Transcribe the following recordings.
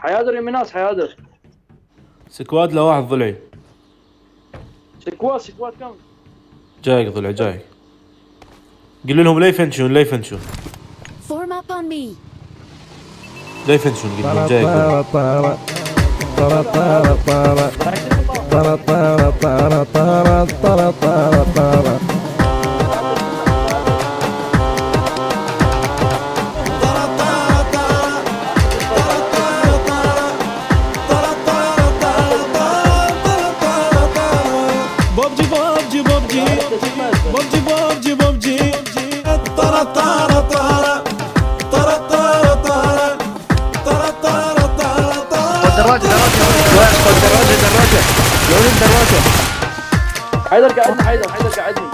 حيادر يميناس حيادر. سكواد لواحد ضلعي. سكواد كم؟ جايك ضلع جايك. قل لهم لا يفنشون لا يفنشون. Form up on me. لا يفنشون قل لهم جايك ضلع. دراجة يا ولد دراجة. حيدر قعدنا حيدر قعدني.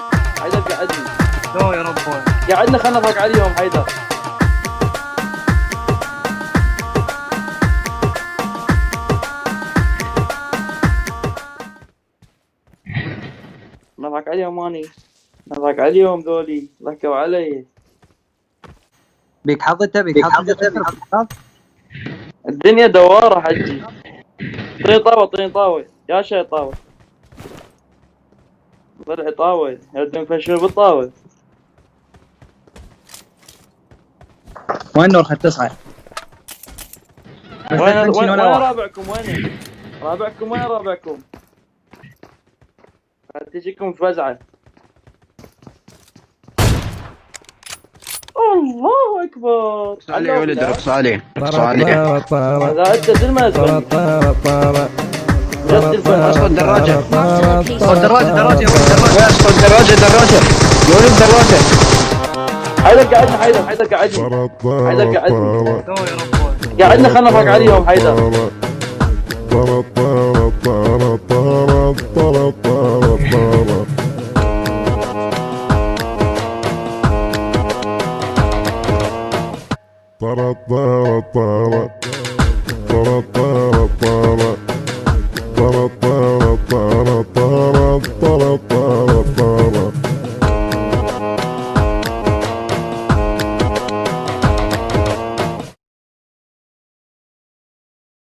لا يا رب. قعدنا خلنا نضحك عليهم حيدر. نضحك عليهم ذولي ضحكوا علي. بيك حظ. الدنيا دوارة حجي. طين طاوة يا شي طاوة. ضلع طاوة يردون فشل بالطاوة. وين نور خد تصعد؟ وين رابعكم؟ وين رابعكم؟ تجيكم فزعة. الله أكبر. علي يا ولد رقص علي. هذا أنت زلمة اسقط دراجة. اسقط دراجة يا ولد دراجة. يا ولد دراجة. حيدر قعدني. قعدنا خلنا نضحك عليهم حيدر. طرط